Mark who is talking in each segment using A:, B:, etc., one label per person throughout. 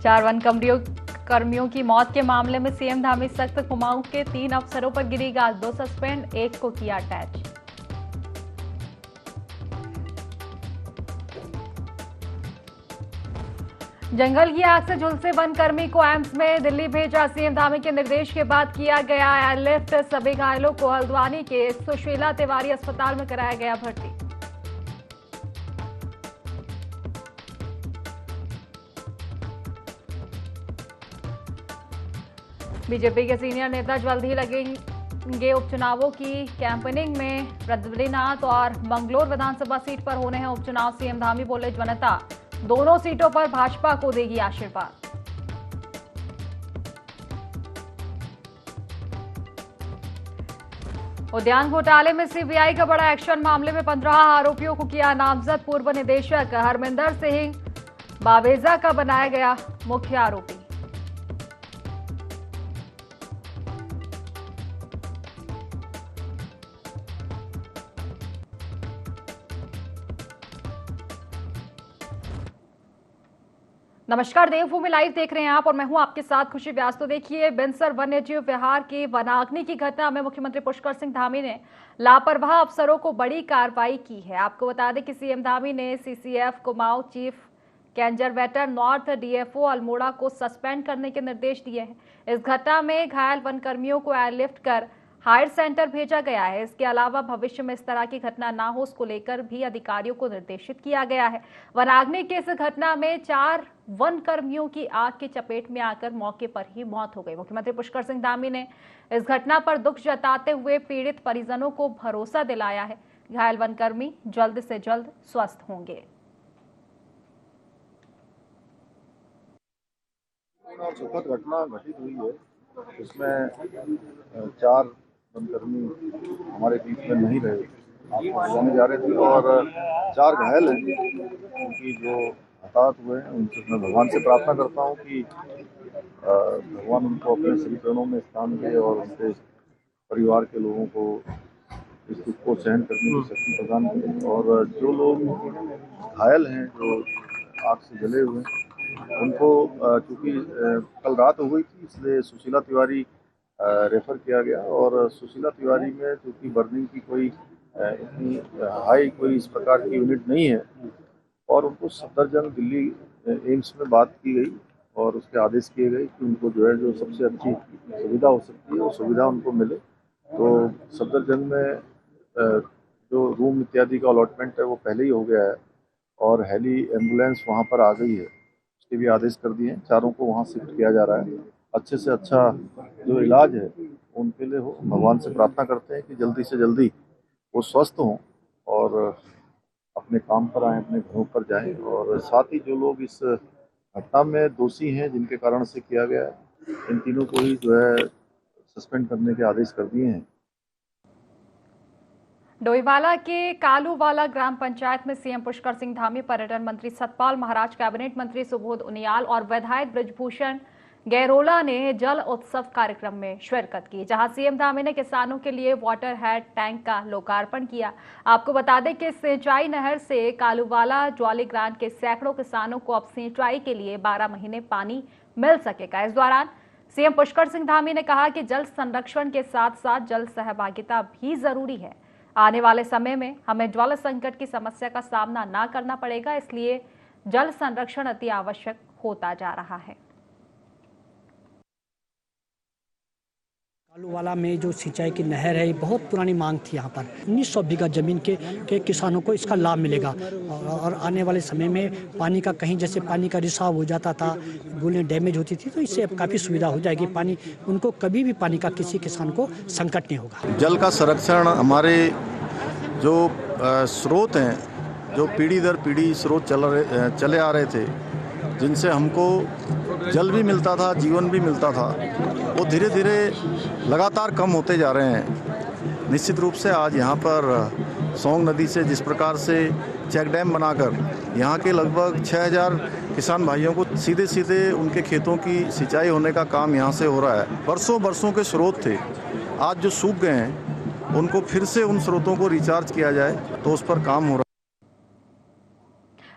A: 4 one कर्मियों की मौत के मामले में सीएम धामी सख्त। कुमाऊं के 3 अफसरों पर गिरी गाज, 2 सस्पेंड, 1 को किया अटैच। जंगल की आग से झुलसे वन कर्मी को एम्स में दिल्ली भेजा। सीएम धामी के निर्देश के बाद किया गया एयरलिफ्ट। सभी घायलों को हल्द्वानी के सुशीला तिवारी अस्पताल में कराया गया भर्ती। बीजेपी के सीनियर नेता जल्द ही लगेंगे उपचुनावों की कैंपेनिंग में। बद्रीनाथ और मंगलोर विधानसभा सीट पर होने हैं उपचुनाव। सीएम धामी बोले, जनता दोनों सीटों पर भाजपा को देगी आशीर्वाद। उद्यान घोटाले में सीबीआई का बड़ा एक्शन। मामले में 15 आरोपियों को किया नामजद। पूर्व निदेशक हरमिंदर सिंह बावेजा का बनाया गया मुख्य आरोपी। नमस्कार, देवभूमि लाइव देख रहे हैं आप और मैं हूं आपके साथ खुशी व्यास। तो देखिए, बिनसर वन्यजीव विहार की वनाग्नि की घटना में मुख्यमंत्री पुष्कर सिंह धामी ने लापरवाह अफसरों को बड़ी कार्रवाई की है। आपको बता दें कि सीएम धामी ने CCF Kumaon chief conservator north DFO Almora को सस्पेंड करने के निर्देश दिए हैं। इस घटना में घायल वनकर्मियों को एयरलिफ्ट कर हायर सेंटर भेजा गया है। इसके अलावा भविष्य में इस तरह की घटना ना हो, उसको लेकर भी अधिकारियों को निर्देशित किया गया है। वनाग्नि की इस घटना में 4 वन कर्मियों की आग की चपेट में आकर मौके पर ही मौत हो गई। मुख्यमंत्री पुष्कर सिंह धामी ने इस घटना पर दुख जताते हुए पीड़ित परिजनों को भरोसा दिलाया है, घायल वनकर्मी जल्द से जल्द स्वस्थ होंगे।
B: सुखद घटना घटित हुई है, इसमें 4 वनकर्मी हमारे बीच में नहीं रहे, आपको जाने जा रहे थे और 4 घायल हैं। उनकी जो हताहत हुए हैं उनसे मैं भगवान से प्रार्थना करता हूँ कि भगवान उनको अपने श्री चरणों में स्थान दे और उनके परिवार के लोगों को इस दुख को सहन करने की शक्ति प्रदान करें। और जो लोग घायल हैं, जो आग से जले हुए हैं, उनको चूँकि कल रात हो गई थी, इसलिए सुशीला तिवारी रेफर किया गया। और सुशीला तिवारी में चूँकि बर्निंग की कोई इतनी हाई कोई इस प्रकार की यूनिट नहीं है और उनको सफदरजंग दिल्ली एम्स में बात की गई और उसके आदेश किए गए कि उनको जो सबसे अच्छी सुविधा हो सकती है वो सुविधा उनको मिले। तो सफदरजंग में जो रूम इत्यादि का अलॉटमेंट है वो पहले ही हो गया है और हेली एम्बुलेंस वहाँ पर आ गई है, उसके भी आदेश कर दिए हैं। 4 को वहाँ शिफ्ट किया जा रहा है। अच्छे से अच्छा जो इलाज है उनके लिए हो। भगवान से प्रार्थना करते हैं कि जल्दी से जल्दी वो स्वस्थ हों और अपने काम पर आएँ, अपने घरों पर जाएं। और साथ ही जो लोग इस घटना में दोषी हैं जिनके कारण से किया गया है, इन तीनों को ही सस्पेंड करने के आदेश कर दिए हैं।
A: डोईवाला के कालूवाला ग्राम पंचायत में सीएम पुष्कर सिंह धामी, पर्यटन मंत्री सतपाल महाराज, कैबिनेट मंत्री सुबोध उनियाल और विधायक ब्रिजभूषण गैरोला ने जल उत्सव कार्यक्रम में शिरकत की, जहां सीएम धामी ने किसानों के लिए वाटर हेड टैंक का लोकार्पण किया। आपको बता दें कि सिंचाई नहर से कालूवाला ज्वालीग्रांट के सैकड़ों किसानों को अब सिंचाई के लिए 12 महीने पानी मिल सकेगा। इस दौरान सीएम पुष्कर सिंह धामी ने कहा कि जल संरक्षण के साथ साथ जल सहभागिता भी जरूरी है। आने वाले समय में हमें जल संकट की समस्या का सामना ना करना पड़ेगा, इसलिए जल संरक्षण अति आवश्यक होता जा रहा है।
C: कालूवाला में जो सिंचाई की नहर है, ये बहुत पुरानी मांग थी। यहाँ पर 1900 बीघा जमीन के किसानों को इसका लाभ मिलेगा और आने वाले समय में पानी का कहीं जैसे पानी का रिसाव हो जाता था, बुलें डैमेज होती थी, तो इससे अब काफ़ी सुविधा हो जाएगी। पानी उनको कभी भी पानी का किसी किसान को संकट नहीं होगा।
B: जल का संरक्षण हमारे जो स्रोत हैं, जो पीढ़ी दर पीढ़ी स्रोत चले आ रहे थे, जिनसे हमको जल भी मिलता था, जीवन भी मिलता था, वो धीरे धीरे लगातार कम होते जा रहे हैं। निश्चित रूप से आज यहाँ पर सोंग नदी से जिस प्रकार से चेक डैम बनाकर यहाँ के लगभग 6000 किसान भाइयों को सीधे सीधे उनके खेतों की सिंचाई होने का काम यहाँ से हो रहा है। बरसों के स्रोत थे, आज जो सूख गए हैं, उनको फिर से उन स्रोतों को रिचार्ज किया जाए, तो उस पर काम हो रहा है।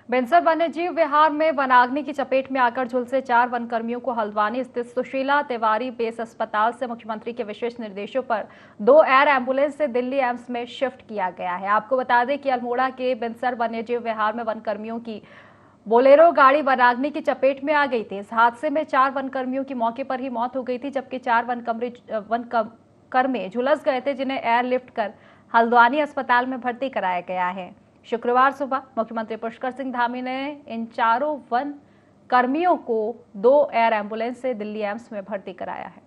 A: बेंसर वन्यजीव विहार में वनाग्नि की चपेट में आकर झुलसे 4 वनकर्मियों को हल्द्वानी स्थित सुशीला तिवारी बेस अस्पताल से मुख्यमंत्री के विशेष निर्देशों पर 2 एयर एम्बुलेंस से दिल्ली एम्स में शिफ्ट किया गया है। आपको बता दें कि अल्मोड़ा के बेंसर वन्यजीव विहार में वनकर्मियों की बोलेरो गाड़ी वनाग्नि की चपेट में आ गई थी। इस हादसे में 4 वनकर्मियों की मौके पर ही मौत हो गई थी, जबकि 4 वनकर्मी झुलस गए थे, जिन्हें एयरलिफ्ट कर हल्द्वानी अस्पताल में भर्ती कराया गया है। शुक्रवार सुबह मुख्यमंत्री पुष्कर सिंह धामी ने इन चारों वन कर्मियों को 2 एयर एम्बुलेंस से दिल्ली एम्स में भर्ती कराया है।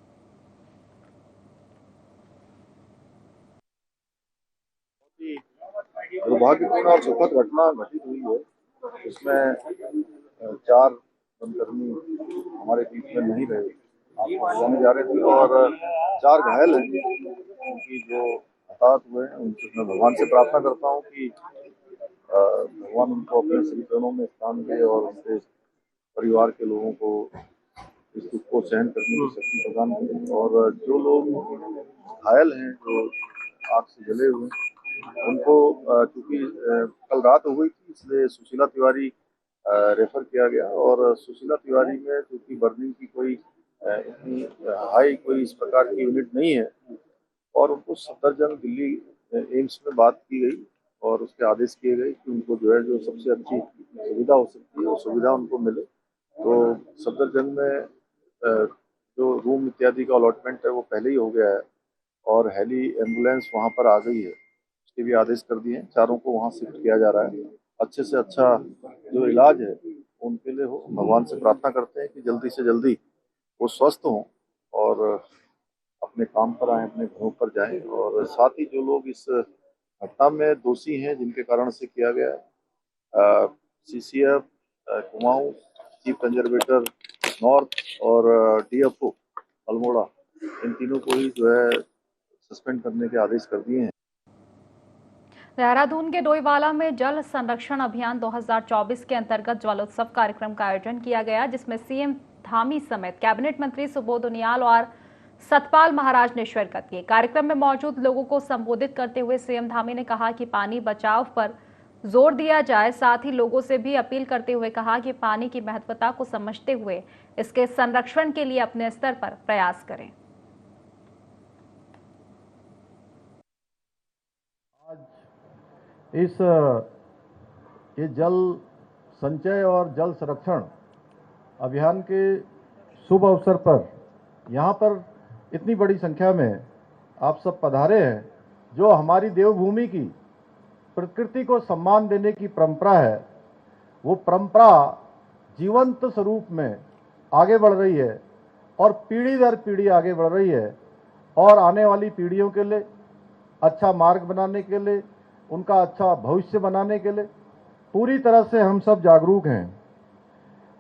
B: दुर्भाग्यपूर्ण और सुखद घटना घटित हुई है। इसमें 4 वनकर्मी हमारे बीच में नहीं रहे, आपको जाने जा रहे थे और 4 घायल हैं। उनकी जो हताहत हुए हैं उनसे मैं भगवान से प्रार्थना करता हूँ कि भगवान उनको अपने श्री चरणों में स्थान दे और उनके परिवार के लोगों को इस दुख को सहन करने की शक्ति प्रदान करें। और जो लोग घायल हैं, जो आग से जले हुए हैं, उनको चूंकि कल रात हो गई थी, इसलिए सुशीला तिवारी रेफर किया गया। और सुशीला तिवारी में चूंकि बर्निंग की कोई इतनी हाई कोई इस प्रकार की यूनिट नहीं है और उनको सफदरजंग दिल्ली एम्स में बात की गई और उसके आदेश किए गए कि उनको जो है जो सबसे अच्छी सुविधा हो सकती है वो सुविधा उनको मिले। तो सफदरजंग में जो रूम इत्यादि का अलॉटमेंट है वो पहले ही हो गया है और हेली एम्बुलेंस वहाँ पर आ गई है, उसके भी आदेश कर दिए हैं। चारों को वहाँ शिफ्ट किया जा रहा है। अच्छे से अच्छा जो इलाज है उनके लिए हो। भगवान से प्रार्थना करते हैं कि जल्दी से जल्दी वो स्वस्थ हों और अपने काम पर आए, अपने घरों पर जाएं। और साथ ही जो लोग इस घटना में दोषी हैं जिनके कारण से किया गया है, CCF Kumaon, chief conservator north और डीएफओ अल्मोड़ा, इन तीनों को ही जो है सस्पेंड करने के आदेश कर दिए हैं।
A: देहरादून के डोईवाला में जल संरक्षण अभियान 2024 के अंतर्गत जलोत्सव कार्यक्रम का आयोजन किया गया, जिसमें सीएम धामी समेत कैबिनेट मंत्री सुबोध उनियाल और सतपाल महाराज ने शिरकत की। कार्यक्रम में मौजूद लोगों को संबोधित करते हुए सीएम धामी ने कहा कि पानी बचाव पर जोर दिया जाए, साथ ही लोगों से भी अपील करते हुए कहा कि पानी की महत्वता को समझते हुए इसके संरक्षण के लिए अपने स्तर पर प्रयास करें।
D: इस ये जल संचय और जल संरक्षण अभियान के शुभ अवसर पर यहाँ पर इतनी बड़ी संख्या में आप सब पधारे हैं। जो हमारी देवभूमि की प्रकृति को सम्मान देने की परंपरा है, वो परंपरा जीवंत स्वरूप में आगे बढ़ रही है और पीढ़ी दर पीढ़ी आगे बढ़ रही है। और आने वाली पीढ़ियों के लिए अच्छा मार्ग बनाने के लिए, उनका अच्छा भविष्य बनाने के लिए पूरी तरह से हम सब जागरूक हैं।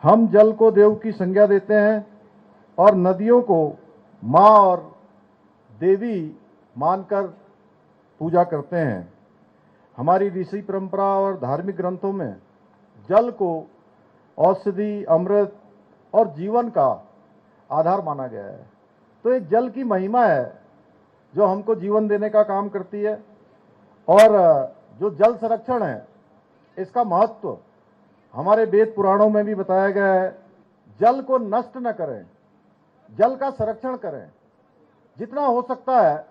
D: हम जल को देव की संज्ञा देते हैं और नदियों को माँ और देवी मानकर पूजा करते हैं। हमारी ऋषि परंपरा और धार्मिक ग्रंथों में जल को औषधि, अमृत और जीवन का आधार माना गया है। तो ये जल की महिमा है जो हमको जीवन देने का काम करती है। और जो जल संरक्षण है, इसका महत्व हमारे वेद पुराणों में भी बताया गया है। जल को नष्ट न करें, जल का संरक्षण करें, जितना हो सकता है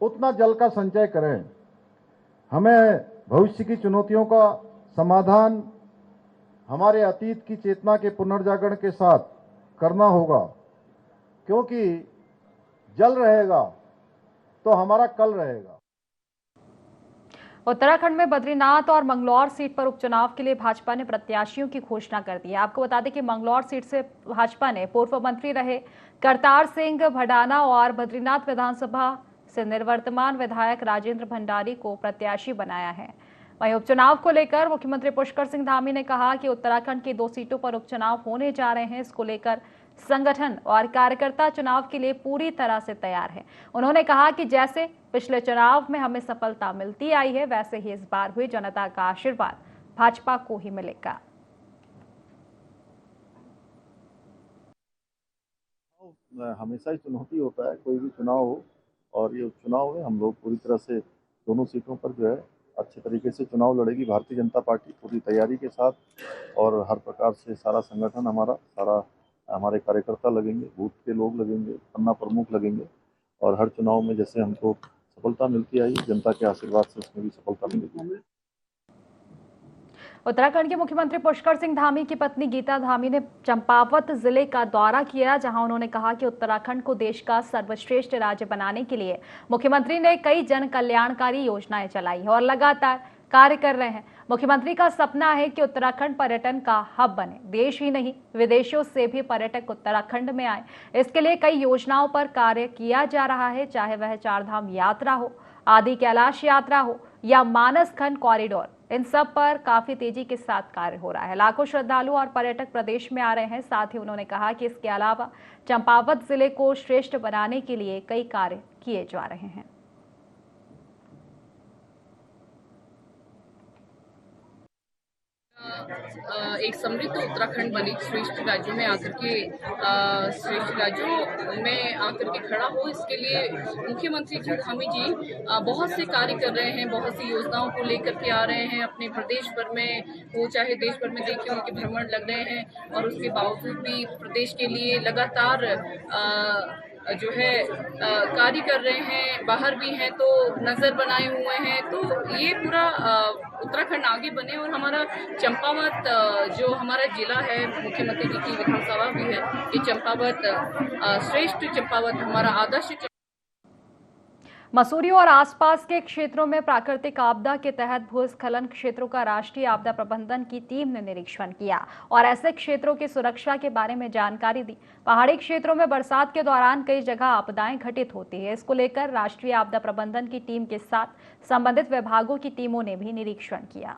D: उतना जल का संचय करें। हमें भविष्य की चुनौतियों का समाधान हमारे अतीत की चेतना के पुनर्जागरण के साथ करना होगा, क्योंकि जल रहेगा तो हमारा कल रहेगा।
A: उत्तराखंड में बद्रीनाथ और मंगलौर सीट पर उपचुनाव के लिए भाजपा ने प्रत्याशियों की घोषणा कर दी है। आपको बता दें कि मंगलौर सीट से भाजपा ने पूर्व मंत्री रहे करतार सिंह भडाना और बद्रीनाथ विधानसभा से निवर्तमान विधायक राजेंद्र भंडारी को प्रत्याशी बनाया है। वहीं उपचुनाव को लेकर मुख्यमंत्री पुष्कर सिंह धामी ने कहा कि उत्तराखंड की 2 सीटों पर उपचुनाव होने जा रहे हैं। इसको लेकर संगठन और कार्यकर्ता चुनाव के लिए पूरी तरह से तैयार है। उन्होंने कहा कि जैसे पिछले चुनाव में हमें सफलता मिलती आई है, वैसे ही इस बार हुई जनता का आशीर्वाद भाजपा को ही मिलेगा।
B: हमेशा ही चुनौती होता है, कोई भी चुनाव हो, और ये उपचुनाव है। हम लोग पूरी तरह से दोनों सीटों पर जो है अच्छे तरीके से चुनाव लड़ेगी भारतीय जनता पार्टी पूरी तैयारी के साथ, और हर प्रकार से सारा संगठन हमारे कार्यकर्ता लगेंगे, बूथ के लोग लगेंगे, पन्ना प्रमुख लगेंगे, और हर चुनाव में जैसे हमको सफलता मिलती आई, जनता के आशीर्वाद से इसमें भी सफलता मिलेगी।
A: उत्तराखंड के मुख्यमंत्री पुष्कर सिंह धामी की पत्नी गीता धामी ने चंपावत जिले का दौरा किया, जहां उन्होंने कहा कि उत्तराखंड को देश का सर्वश्रेष्ठ राज्य बनाने के लिए मुख्यमंत्री ने कई जन कल्याणकारी योजनाएं चलाई है और लगातार कार्य कर रहे हैं। मुख्यमंत्री का सपना है कि उत्तराखंड पर्यटन का हब बने, देश ही नहीं विदेशों से भी पर्यटक उत्तराखंड में आए। इसके लिए कई योजनाओं पर कार्य किया जा रहा है, चाहे वह चारधाम यात्रा हो, आदि कैलाश यात्रा हो या मानस खंड कॉरिडोर, इन सब पर काफी तेजी के साथ कार्य हो रहा है। लाखों श्रद्धालु और पर्यटक प्रदेश में आ रहे हैं। साथ ही उन्होंने कहा कि इसके अलावा चंपावत जिले को श्रेष्ठ बनाने के लिए कई कार्य किए जा रहे हैं।
E: एक समृद्ध उत्तराखंड बने, श्रेष्ठ राज्यों में आकर के श्रेष्ठ राज्यों में आकर के खड़ा हो, इसके लिए मुख्यमंत्री जी धामी जी बहुत से कार्य कर रहे हैं, बहुत सी योजनाओं को लेकर के आ रहे हैं। अपने प्रदेश भर में वो चाहे देश भर में देखिए उनके भ्रमण लग रहे हैं, और उसके बावजूद भी प्रदेश के लिए लगातार जो है कार्य कर रहे हैं। बाहर भी हैं तो नजर बनाए हुए हैं, तो ये पूरा उत्तराखंड आगे बने। और हमारा चंपावत जो हमारा जिला है, मुख्यमंत्री जी की विधानसभा भी है, ये चंपावत श्रेष्ठ चंपावत हमारा आदर्श।
A: मसूरी और आसपास के क्षेत्रों में प्राकृतिक आपदा के तहत भूस्खलन क्षेत्रों का राष्ट्रीय आपदा प्रबंधन की टीम ने निरीक्षण किया और ऐसे क्षेत्रों की सुरक्षा के बारे में जानकारी दी। पहाड़ी क्षेत्रों में बरसात के दौरान कई जगह आपदाएं घटित होती है। इसको लेकर राष्ट्रीय आपदा प्रबंधन की टीम के साथ संबंधित विभागों की टीमों ने भी निरीक्षण किया।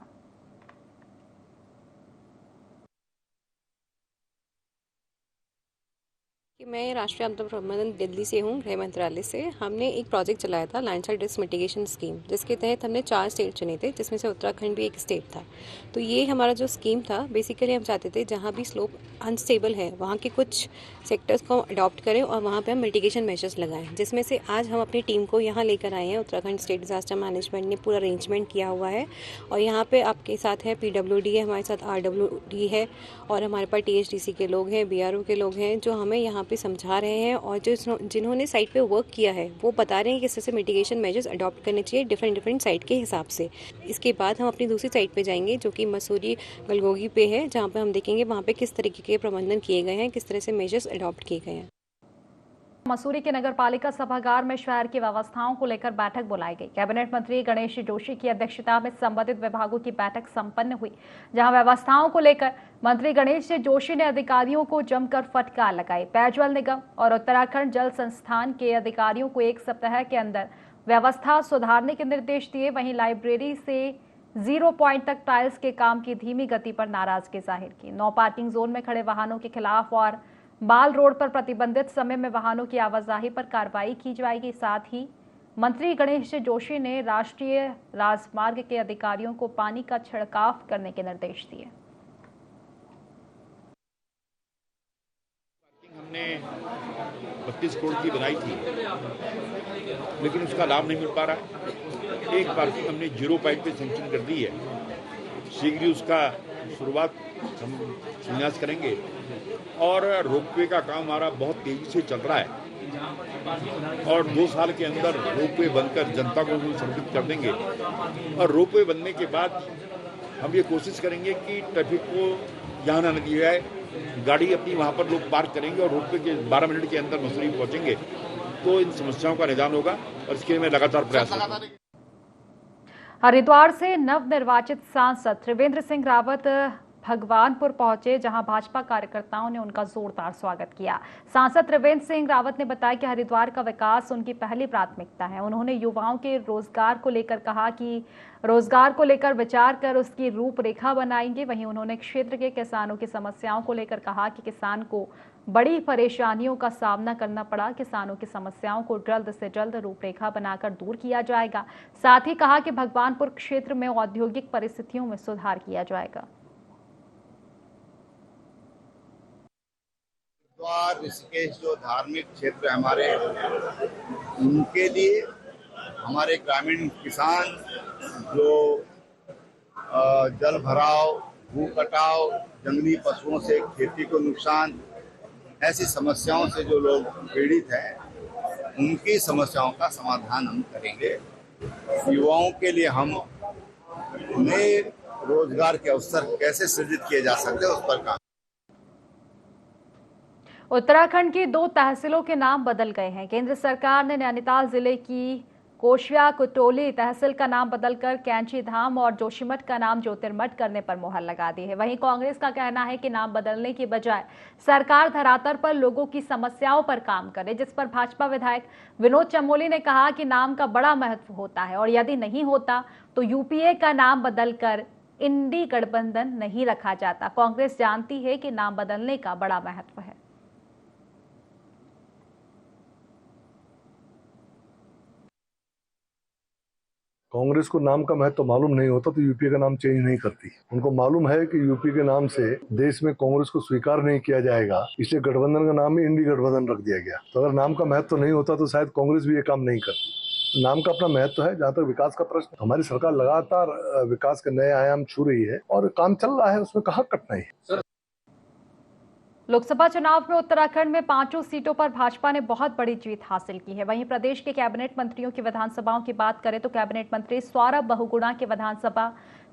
F: मैं राष्ट्रीय आपदा प्रबंधन दिल्ली से हूँ, गृह मंत्रालय से। हमने एक प्रोजेक्ट चलाया था, लैंडस्लाइड रिस्क मिटिगेशन स्कीम, जिसके तहत हमने 4 स्टेट चुने थे, जिसमें से उत्तराखंड भी एक स्टेट था। तो ये हमारा जो स्कीम था, बेसिकली हम चाहते थे जहाँ भी स्लोप अनस्टेबल है वहाँ के कुछ सेक्टर्स को अडॉप्ट करें और वहाँ पे हम मिटिगेशन मेजर्स लगाएं, जिसमें से आज हम अपनी टीम को यहाँ लेकर आए हैं। उत्तराखंड स्टेट डिजास्टर मैनेजमेंट ने पूरा अरेंजमेंट किया हुआ है, और यहाँ पे आपके साथ है PWD है, हमारे साथ RWD है, और हमारे पास THDC के लोग हैं, BRO के लोग हैं, जो हमें यहाँ पे समझा रहे हैं। और जो जिन्होंने साइट पे वर्क किया है वो बता रहे हैं कि किस तरह से मिटिगेशन मेजर्स अडॉप्ट करने चाहिए डिफरेंट साइट के हिसाब से। इसके बाद हम अपनी दूसरी साइट पे जाएंगे, जो कि मसूरी गलगोगी पे है, जहाँ पे हम देखेंगे वहाँ पे किस तरीके के प्रबंधन किए गए हैं, किस तरह से मेजर्स अडॉप्ट किए गए हैं।
A: मसूरी के नगरपालिका सभागार में शहर की व्यवस्थाओं को लेकर बैठक बुलाई गई। कैबिनेट मंत्री गणेश जोशी की अध्यक्षता में संबंधित विभागों की बैठक संपन्न हुई, जहां व्यवस्थाओं को लेकर मंत्री गणेश जोशी ने अधिकारियों को जमकर फटकार लगाई। पेयजल निगम और उत्तराखंड जल संस्थान के अधिकारियों को 1 सप्ताह के अंदर व्यवस्था सुधारने के निर्देश दिए। वहीं लाइब्रेरी से 0 पॉइंट तक टाइल्स के काम की धीमी गति पर नाराजगी जाहिर की। नो पार्किंग जोन में खड़े वाहनों के खिलाफ और बाल रोड पर प्रतिबंधित समय में वाहनों की आवाजाही पर कार्रवाई की जाएगी। साथ ही मंत्री गणेश जोशी ने राष्ट्रीय राजमार्ग के अधिकारियों को पानी का छिड़काव करने के निर्देश दिए।
G: हमने 32 करोड़ की बनाई थी, लेकिन उसका लाभ नहीं मिल पा रहा है। एक पार्किंग हमने 0 पॉइंट पे सैंक्शन कर दी है, शीघ्र उसका शुरुआत हम प्रयास करेंगे। और रोपवे का काम हमारा बहुत तेजी से चल रहा है, और 2 साल के अंदर रोपवे बनकर जनता को समर्पित कर देंगे। और रोपवे बनने के बाद हम ये कोशिश करेंगे कि ट्रैफिक को यहाँ न लगी जाए, गाड़ी अपनी वहाँ पर लोग पार्क करेंगे और रोपवे के 12 मिनट के अंदर मसूरी पहुँचेंगे, तो इन समस्याओं का निदान होगा। और इसके लिए मैं लगातार प्रयास करूँगा।
A: हरिद्वार से नवनिर्वाचित सांसद त्रिवेंद्र सिंह रावत भगवानपुर पहुंचे, जहां भाजपा कार्यकर्ताओं ने उनका जोरदार स्वागत किया। सांसद त्रिवेंद्र सिंह रावत ने बताया कि हरिद्वार का विकास उनकी पहली प्राथमिकता है। उन्होंने युवाओं के रोजगार को लेकर कहा कि रोजगार को लेकर विचार कर उसकी रूपरेखा बनाएंगे। वहीं उन्होंने क्षेत्र के किसानों की समस्याओं को लेकर कहा कि किसान को बड़ी परेशानियों का सामना करना पड़ा, किसानों की समस्याओं को जल्द से जल्द रूपरेखा बनाकर दूर किया जाएगा। साथ ही कहा कि भगवानपुर क्षेत्र में औद्योगिक परिस्थितियों में सुधार किया जाएगा।
H: ऋषिकेश जो धार्मिक क्षेत्र हमारे, उनके लिए हमारे ग्रामीण किसान जो जल भराव, भू कटाव, जंगली पशुओं से खेती को नुकसान, ऐसी समस्याओं से जो लोग पीड़ित हैं, उनकी समस्याओं का समाधान हम करेंगे। युवाओं के लिए हम नए रोजगार के अवसर कैसे सृजित किए जा सकते हैं, उस पर काम।
A: उत्तराखंड की 2 तहसीलों के नाम बदल गए हैं। केंद्र सरकार ने नैनीताल जिले की कोशिया कुटोली तहसील का नाम बदलकर कैंची धाम और जोशीमठ का नाम ज्योतिर्मठ करने पर मुहर लगा दी है। वहीं कांग्रेस का कहना है कि नाम बदलने की बजाय सरकार धरातल पर लोगों की समस्याओं पर काम करे, जिस पर भाजपा विधायक विनोद चमोली ने कहा कि नाम का बड़ा महत्व होता है और यदि नहीं होता तो यूपीए का नाम बदलकर इंडी गठबंधन नहीं रखा जाता। कांग्रेस जानती है कि नाम बदलने का बड़ा महत्व है।
I: कांग्रेस को नाम का महत्व मालूम नहीं होता तो यूपीए का नाम चेंज नहीं करती। उनको मालूम है कि यूपी के नाम से देश में कांग्रेस को स्वीकार नहीं किया जाएगा, इसलिए गठबंधन का नाम ही इंडी गठबंधन रख दिया गया। तो अगर नाम का महत्व नहीं होता तो शायद कांग्रेस भी ये काम नहीं करती। नाम का अपना महत्व है। जहाँ तक विकास का प्रश्न, हमारी सरकार लगातार विकास के नए आयाम छू रही है और काम चल रहा है, उसमें कहाँ कठिनाई है।
A: लोकसभा चुनाव में उत्तराखंड में 5 सीटों पर भाजपा ने बहुत बड़ी जीत हासिल की है। वहीं प्रदेश के कैबिनेट मंत्रियों की विधानसभाओं की बात करें तो कैबिनेट मंत्री सौरभ बहुगुणा के विधानसभा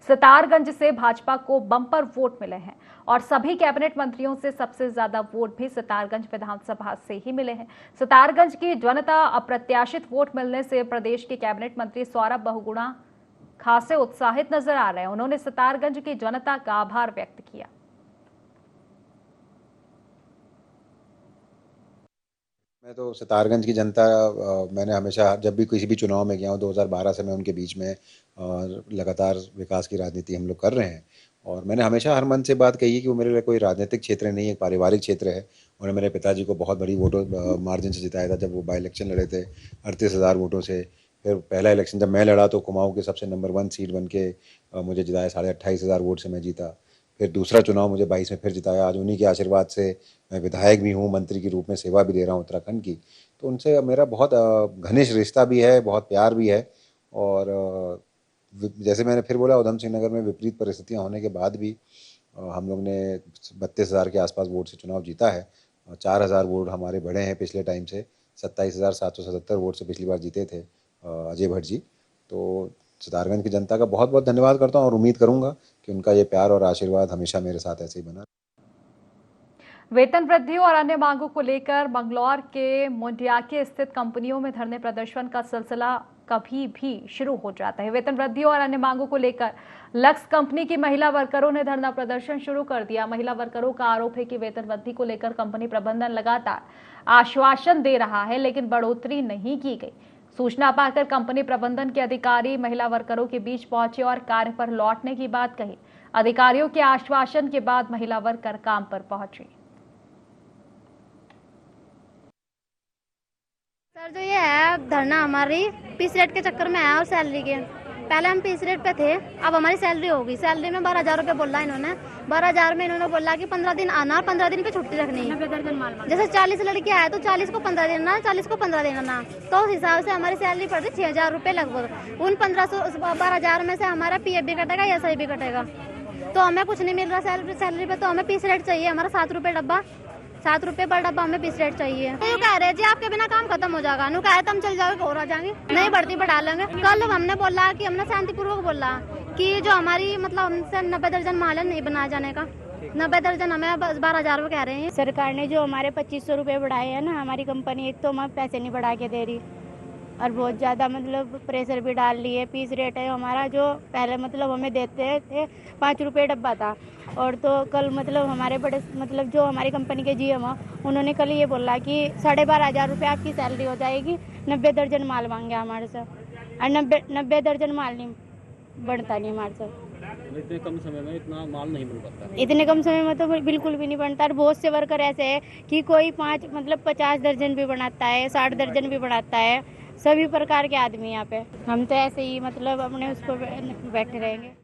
A: सितारगंज से भाजपा को बम्पर वोट मिले हैं और सभी कैबिनेट मंत्रियों से सबसे ज्यादा वोट भी सितारगंज विधानसभा से ही मिले हैं। सितारगंज की जनता अप्रत्याशित वोट मिलने से प्रदेश के कैबिनेट मंत्री सौरभ बहुगुणा खासे उत्साहित नजर आ रहे हैं। उन्होंने सितारगंज की जनता का आभार व्यक्त किया।
J: मैं तो सितारगंज की जनता, मैंने हमेशा जब भी किसी भी चुनाव में गया हूँ, 2012 से मैं उनके बीच में लगातार विकास की राजनीति हम लोग कर रहे हैं और मैंने हमेशा हर मन से बात कही है कि वो मेरे लिए कोई राजनीतिक क्षेत्र नहीं है, एक पारिवारिक क्षेत्र है। उन्होंने मेरे पिताजी को बहुत बड़ी वोटों मार्जिन से जिताया था जब वो बाई इलेक्शन लड़े थे 38,000 वोटों से। फिर पहला इलेक्शन जब मैं लड़ा तो कुमाऊँ के सबसे नंबर 1 सीट बन के मुझे जिताया, 28,500 वोट से मैं जीता। फिर दूसरा चुनाव मुझे 22 में फिर जिताया। आज उन्हीं के आशीर्वाद से मैं विधायक भी हूँ, मंत्री के रूप में सेवा भी दे रहा हूँ उत्तराखंड की। तो उनसे मेरा बहुत घनिष्ठ रिश्ता भी है, बहुत प्यार भी है। और जैसे मैंने फिर बोला, उधम सिंह नगर में विपरीत परिस्थितियाँ होने के बाद भी हम लोग ने 32,000 के आसपास वोट से चुनाव जीता है। 4,000 वोट हमारे बढ़े हैं पिछले टाइम से। 27,777 वोट से पिछली बार जीते थे अजय भट्ट जी। तो सितारगंज की जनता का बहुत बहुत धन्यवाद करता हूँ और उम्मीद करूंगा कि उनका ये प्यार और आशीर्वाद हमेशा मेरे साथ ऐसे ही बना।
A: वेतन वृद्धि और अन्य मांगों को लेकर मंगलौर के मुंडियाके स्थित कंपनियों में धरने प्रदर्शन का सिलसिला कभी भी शुरू हो जाता है। वेतन वृद्धि और अन्य मांगों को लेकर लक्स कंपनी की महिला वर्करों ने धरना प्रदर्शन शुरू कर दिया। महिला वर्करों का आरोप है कि वेतन वृद्धि को लेकर कंपनी प्रबंधन लगातार आश्वासन दे रहा है लेकिन बढ़ोतरी नहीं की गई। सूचना पाकर कंपनी प्रबंधन के अधिकारी महिला वर्करों के बीच पहुंचे और कार्य पर लौटने की बात कही। अधिकारियों के आश्वासन के बाद महिला वर्कर काम पर पहुंची।
K: सर, जो ये है धरना हमारी पीस रेट के चक्कर में है और सैलरी के। पहले हम पीस रेट पे थे, अब हमारी सैलरी होगी। सैलरी में 12,000 रुपये बोला इन्होंने। 12,000 में इन्होंने बोला कि 15 दिन आना और 15 दिन पे छुट्टी रखनी है। जैसे 40 लड़कियां आए तो 40 को 15 दिन आना, 40 को 15 दिन आना। तो उस हिसाब से हमारी सैलरी पड़ती 6,000 रुपये लगभग। उन 12,000 में से हमारा PF भी कटेगा, SI भी कटेगा। तो हमें कुछ नहीं मिल रहा सैलरी पे। तो हमें पीस रेट चाहिए हमारा 7 रुपये डब्बा, 7 रुपये पर डब्बा हमें पीस रेट चाहिए। तो कह रहे जी आपके बिना काम खत्म हो जाएगा। नु कहे तुम चल जाओगे और आ जाएंगे, नहीं बढ़ती बढ़ा लेंगे। कल हमने बोला कि हमने शांतिपूर्वक बोला कि जो हमारी मतलब हमसे 90 दर्जन माल है नहीं बनाया जाने का। 90 दर्जन हमें 12,000 रुपये कह रहे हैं।
L: सरकार ने जो हमारे 2,500 रुपये बढ़ाए हैं ना, हमारी कंपनी एक तो हमें पैसे नहीं बढ़ा के दे रही और बहुत ज़्यादा मतलब प्रेशर भी डाल रही है। पीस रेट है हमारा जो पहले मतलब हमें देते थे 5 रुपये डब्बा था। और तो कल मतलब हमारे बड़े मतलब जो हमारी कंपनी के GM उन्होंने कल ये बोला कि 12,500 रुपये आपकी सैलरी हो जाएगी। 90 दर्जन माल मांगे हमारे से और 90 दर्जन माल नहीं बनता नहीं हमारे से।
M: इतने कम समय में इतना माल नहीं बन पाता।
L: इतने कम समय में तो बिल्कुल भी नहीं बनता। और बहुत से वर्कर ऐसे है कि कोई 50 दर्जन भी बनाता है, 60 दर्जन भी बनाता है। सभी प्रकार के आदमी यहाँ पे। हम तो ऐसे ही मतलब अपने उसको बैठे रहेंगे।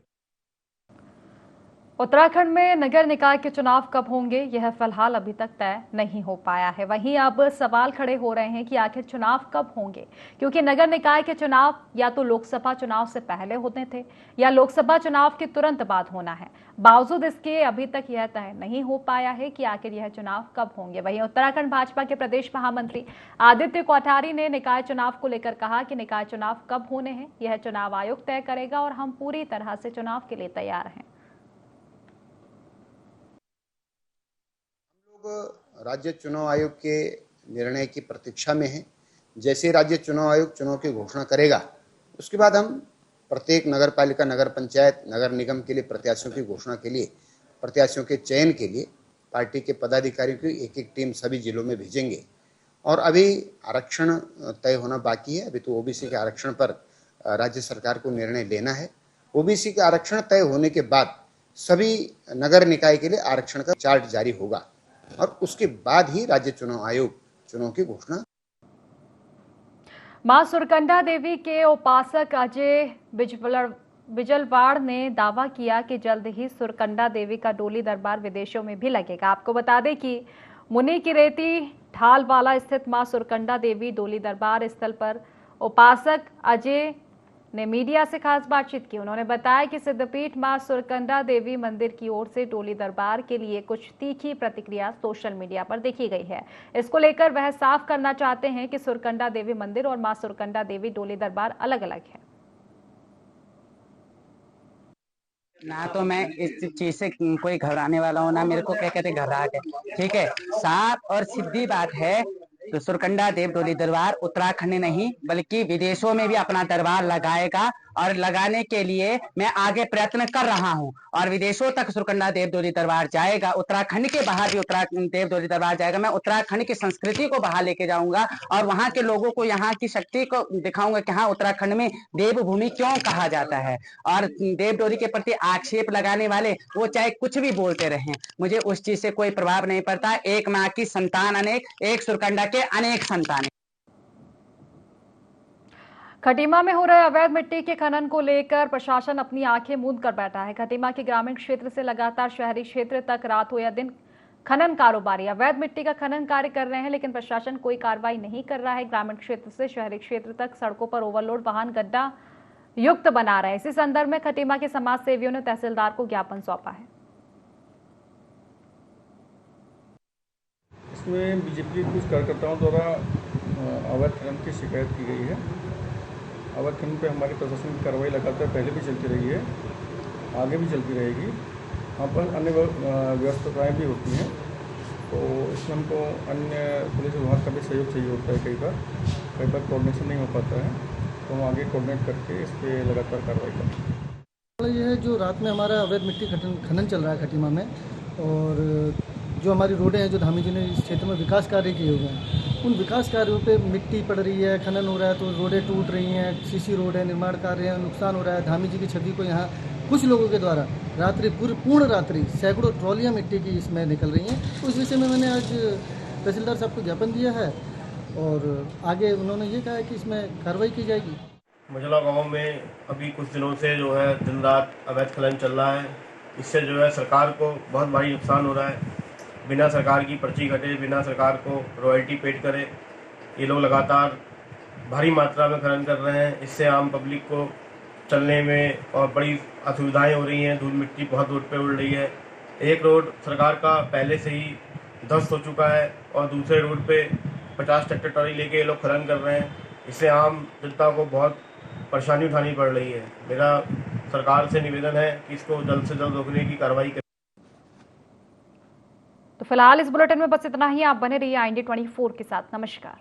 A: उत्तराखंड में नगर निकाय के चुनाव कब होंगे, यह फिलहाल अभी तक तय नहीं हो पाया है। वहीं अब सवाल खड़े हो रहे हैं कि आखिर चुनाव कब होंगे, क्योंकि नगर निकाय के चुनाव या तो लोकसभा चुनाव से पहले होते थे या लोकसभा चुनाव के तुरंत बाद होना है। बावजूद इसके अभी तक यह तय नहीं हो पाया है कि आखिर यह चुनाव कब होंगे। वहीं उत्तराखंड भाजपा के प्रदेश महामंत्री आदित्य कोठारी ने निकाय चुनाव को लेकर कहा कि निकाय चुनाव कब होने हैं यह चुनाव आयोग तय करेगा और हम पूरी तरह से चुनाव के लिए तैयार हैं।
J: राज्य चुनाव आयोग के निर्णय की प्रतीक्षा में हैं। जैसे राज्य चुनाव आयोग चुनाव की घोषणा करेगा उसके बाद हम प्रत्येक नगर पालिका, नगर पंचायत, नगर निगम के लिए प्रत्याशियों की घोषणा के लिए, प्रत्याशियों के चयन के लिए पार्टी के पदाधिकारियों की एक एक टीम सभी जिलों में भेजेंगे। और अभी आरक्षण तय होना बाकी है। अभी तो ओबीसी के आरक्षण पर राज्य सरकार को निर्णय लेना है। ओबीसी के आरक्षण तय होने के बाद सभी नगर निकाय के लिए आरक्षण का चार्ट जारी होगा और उसके बाद ही राज्य चुनाव आयोग चुनाव की घोषणा।
A: मां सुरकंडा देवी के उपासक अजय बिजलवाड़ ने दावा किया कि जल्द ही सुरकंडा देवी का डोली दरबार विदेशों में भी लगेगा। आपको बता दें कि मुनि की रेती ढालवाला स्थित मां सुरकंडा देवी डोली दरबार स्थल पर उपासक अजय ने मीडिया से खास बातचीत की। उन्होंने बताया कि सिद्धपीठ मां सुरकंडा देवी मंदिर की ओर से डोली दरबार के लिए कुछ तीखी प्रतिक्रिया सोशल मीडिया पर देखी गई है। इसको लेकर वह साफ करना चाहते हैं कि सुरकंडा देवी मंदिर और मां सुरकंडा देवी डोली दरबार अलग अलग है।
N: ना तो मैं इस चीज से कोई घबराने वाला हूँ, ना मेरे को क्या कहते घबराहट है। ठीक है, साफ और सीधी बात है। तो सुरकंडा देव डोली दरबार उत्तराखंड नहीं बल्कि विदेशों में भी अपना दरबार लगाएगा और लगाने के लिए मैं आगे प्रयत्न कर रहा हूं और विदेशों तक सुरकंडा देव डोली दरबार जाएगा। उत्तराखंड के बाहर भी उत्तराखंड देव डोली दरबार जाएगा। मैं उत्तराखंड की संस्कृति को बाहर लेके जाऊंगा और वहां के लोगों को यहाँ की शक्ति को दिखाऊंगा कि हाँ, उत्तराखंड में देवभूमि क्यों कहा जाता है। और देव डोली के प्रति आक्षेप लगाने वाले वो चाहे कुछ भी बोलते रहें, मुझे उस चीज से कोई प्रभाव नहीं पड़ता। एक माँ की संतान अनेक, एक सुरकंडा के अनेक संतान।
A: खटीमा में हो रहे अवैध मिट्टी के खनन को लेकर प्रशासन अपनी आंखें मूंद कर बैठा है। खटीमा के ग्रामीण क्षेत्र से लगातार शहरी क्षेत्र तक रात हो या दिन खनन कारोबारी अवैध मिट्टी का खनन कार्य कर रहे हैं, लेकिन प्रशासन कोई कार्रवाई नहीं कर रहा है। ग्रामीण क्षेत्र से शहरी क्षेत्र तक सड़कों पर ओवरलोड वाहन गड्ढा युक्त बना रहे हैं। इसी संदर्भ में खटीमा के समाज सेवियों ने तहसीलदार को ज्ञापन सौंपा है।
O: इसमें बीजेपी के कुछ कार्यकर्ताओं द्वारा अवैध खनन की शिकायत की गई है। अवैध खनन पे हमारी प्रशासन की कार्रवाई लगातार पहले भी चलती रही है, आगे भी चलती रहेगी। वहाँ पर अन्य व्यवस्थाएँ भी होती हैं, तो इसमें हमको अन्य पुलिस विभाग का भी सहयोग चाहिए होता है। कई बार कोऑर्डिनेशन नहीं हो पाता है, तो हम आगे कोऑर्डिनेट करके इस पर लगातार कार्रवाई करते हैं।
P: ये है जो रात में हमारा अवैध मिट्टी खनन चल रहा है खटीमा में, और जो हमारी रोडें हैं, जो धामी जी ने इस क्षेत्र में विकास कार्य किए हुए हैं, उन विकास कार्यों पे मिट्टी पड़ रही है, खनन हो रहा है, तो रोडें टूट रही हैं, सीसी रोड है, निर्माण कार्य है, नुकसान हो रहा है। धामी जी की छवि को यहाँ कुछ लोगों के द्वारा रात्रि पूर्ण रात्रि सैकड़ों ट्रॉलियाँ मिट्टी की इसमें निकल रही हैं। तो इस विषय में मैंने आज तहसीलदार साहब को ज्ञापन दिया है और आगे उन्होंने ये कहा है कि इसमें कार्रवाई की जाएगी।
Q: मझला गाँव में अभी कुछ दिनों से जो है दिन रात अवैध खनन चल रहा है। इससे जो है सरकार को बहुत भारी नुकसान हो रहा है। बिना सरकार की पर्ची कटे, बिना सरकार को रॉयल्टी पेड करे, ये लोग लगातार भारी मात्रा में खनन कर रहे हैं। इससे आम पब्लिक को चलने में और बड़ी असुविधाएं हो रही हैं। धूल मिट्टी बहुत रोड पे उड़ रही है। एक रोड सरकार का पहले से ही ध्वस्त हो चुका है और दूसरे रोड पे 50 ट्रैक्टर ट्रॉली लेके ये लोग खनन कर रहे हैं। इससे आम जनता को बहुत परेशानी उठानी पड़ रही है। मेरा सरकार से निवेदन है कि इसको जल्द से जल्द रोकने की कार्रवाई करें।
A: तो फिलहाल इस बुलेटिन में बस इतना ही। आप बने रहिए IND 24 के साथ। नमस्कार।